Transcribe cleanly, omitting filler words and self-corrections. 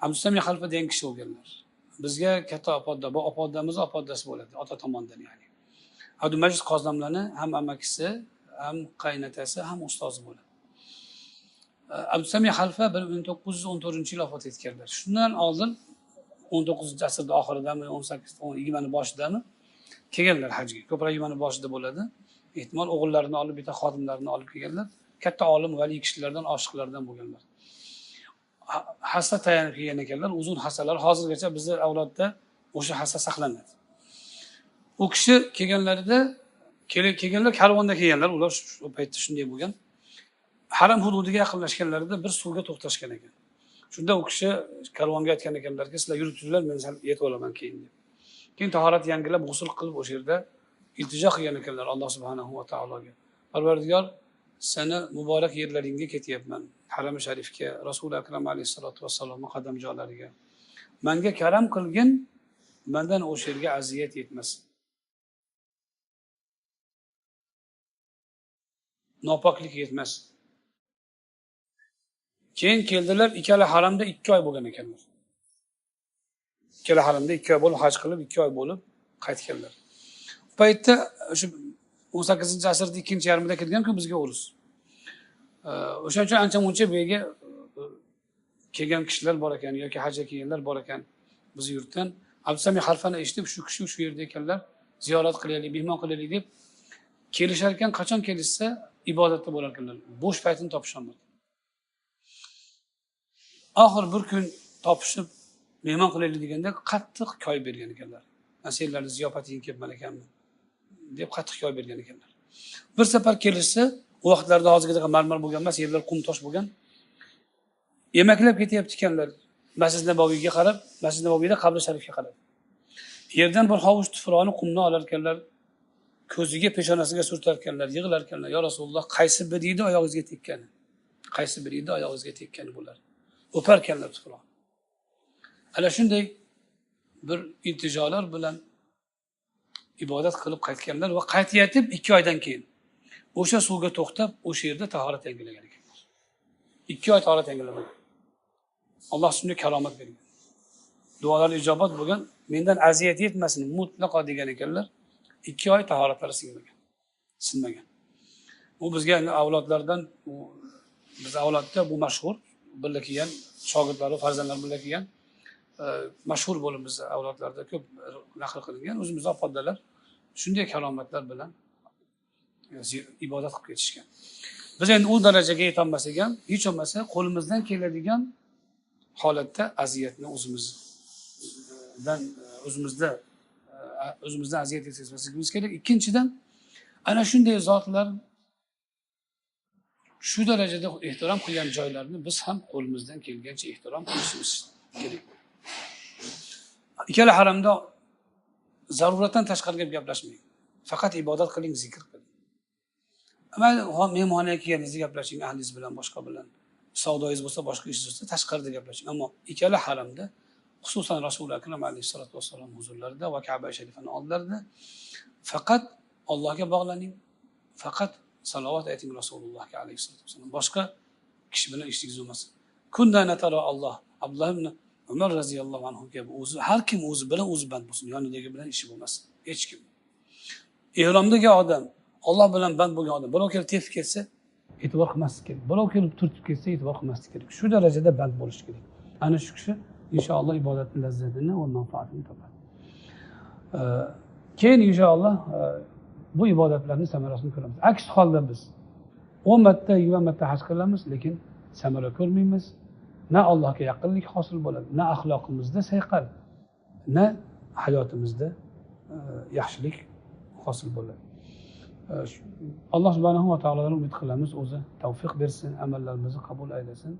Abdusamiy xalifa degan kishi bo'lganlar. Bizga katta opodda, bu opoddamiz opoddasi bo'ladi, ota tomonidan ya'ni. Abdumajid Qozlamlarni ham amakisi, ham qaynotasi, ham ustozi bo'ladi. Abdusamiy xalifa 1914-yil vafot etganlar. Shundan oldin 19-asrning oxiridami, 20 boshidami kelganlar hajga. Ko'proq 20 boshida bo'ladi. Ehtimol o'g'illarini olib, bitta xodimlarini olib kelganlar. Katta olim, vali kishilardan, oshiqlardan bo'lganlar. Hassa tayanib kelgan ekanlar, uzun hassalar. Hozirgacha bizning avlodda o'sha hassa saqlanadi. U kishi kelganlarida, kelganlar karvonda kelganlar, ular shu paytda shunday bo'lgan. Haram hududiga yaqinlashganlarida bir suvga to'xtashgan ekan. Shunda u kishi karvonga aytgan ekanlarki, sizlar yurib turinglar, men sal yetib olaman keyin deb. Keyin tahorat yangilab, g'usl qilib o'sha yerda iltijo qilgan ekanlar Alloh subhanahu va taologa. Parvardigor, seni muborak yerlaringga ketyapman. Haram sharifga, Rasul akram alayhisolatu vassalomning qadam joylariga. Menga karam qilgin, mendan o'sha yerga aziyat yetmasin. Nopoklik yetmasin. Keyin keldilar, ikkala haramda 2 oy bo'lgan ekanlar. Ikkala haramda 2 oy bo'lib haj qilib, 2 oy bo'lib qaytganlar. Bu paytda o'sha 18-asrning ikkinchi yarmida kelgan-ku bizga urus. O'shaning uchun ancha-muncha bu yerga kelgan kishilar bor ekan yoki hajga kelganlar bor ekan biz yurtdan. Abdusamiy xalifani eshitib, shu kishi shu yerda ekanlar, ziyorat qilaylik, mehmon qilaylik deb kelishar ekan, qachon kelishsa ibodatda bo'lar ekanlar. Bo'sh paytini topisholmadi. Oxir bir kun topishib mehmon qilaylik deganda qattiq koy bergan ekanlar. Men senlarni ziyofatingga kelibman ekanman deb qattiq koy bergan ekanlar. Bir safar kelishsa, u vaqtlarda hozirgidek marmar bo'lgan emas, yerlar qum tosh bo'lgan. Yemaklab ketyapti ekanlar. Masjid Nabaviyga qarab, Masjid Nabaviyda qabri sharifga qarab. Yerdan bir hovuch tuproqni qumdan olar ekanlar, ko'ziga, peshonasiga surtar ekanlar, yig'lar ekanlar. Ya Rasululloh, qaysi bir yedi oyog'ingizga tekkani? Qaysi bir yedi oyog'ingizga tekkani bular? O'par ekanlar tuproq. Ana shunday bir iltijolar bilan ibodat qilib qaytganlar va qaytayotib 2 oydan keyin o'sha suvga to'xtab, o'sha yerda tahorat yangilagan ekanlar. 2 oy tahorat yangilagan. Alloh shunga karomat bergan. Duolar ijobat bo'lgan, mendan aziyat yetmasin mutlaqo degan ekanlar. 2 oy tahoratlari sinmagan. Bu bizga avlodlardan, biz avlodda bu mashhur, birga kelgan shogirdlar, farzandlar birga kelgan mashhur bo'lib biz avlodlarda ko'p naql qilingan, o'zimiz opoddalar shunday karomatlar bilan ibodat qilib ketishgan. Biz endi u darajaga yetolmasak ham, hech bo'lmasa qo'limizdan keladigan holatda aziyatni o'zimizdan aziyat yetkazmasligimiz kerak. Ikkinchidan, ana shunday zotlar shu darajada ehtirom qilgan joylarni biz ham qo'limizdan kelgancha ehtirom qilishimiz kerak. Ikkala haramda zaruratdan tashqari gaplashmang. Faqat ibodat qiling, zikr qiling. Amayli mehmonga kelganingizda gaplashing, ahlingiz bilan, boshqa bilan. Savdoyingiz bo'lsa, boshqa ishingiz bo'lsa, tashqarida gaplashing. Ammo ikkala haramda, xususan Rasul akram alayhisolatu vassalom huzurlarida va Ka'ba sharifaning oldlarida faqat Allohga bog'laning, faqat salovat ayting Rasulullohga alayhisolatu vassalom. Boshqa kishi bilan ishingiz bo'lmasin. Kunda natara Alloh, Abdulloh ibn Umar radhiyallohu anhu kabi har kim o'zi bilan o'zi band bo'lsin, yonidagi bilan ishi bo'lmasin, hech kim. Ihromdagi odam, Alloh bilan band bo'lgan odam, birov kelib tepib ketsa, e'tibor qilmaslik kerak. Birov kelib turtib ketsa, e'tibor qilmaslik kerak. Shu darajada band bo'lish kerak. Ana shu kishi inshaalloh ibodatning lazzatini va manfaatini topadi. Keyin inshaalloh bu ibodatlarning samarasini ko'ramiz. Aks holda biz 10 marta, 20 marta haj qilamiz, lekin samara ko'rmaymiz. Na Allohga yaqinlik hosil bo'ladi, na axloqimizda sayqal, na hayotimizda yaxshilik hosil bo'ladi. Alloh subhanahu va taolodan umid qilamiz, o'zi tavfiq bersin, amallarimizni qabul aylasin.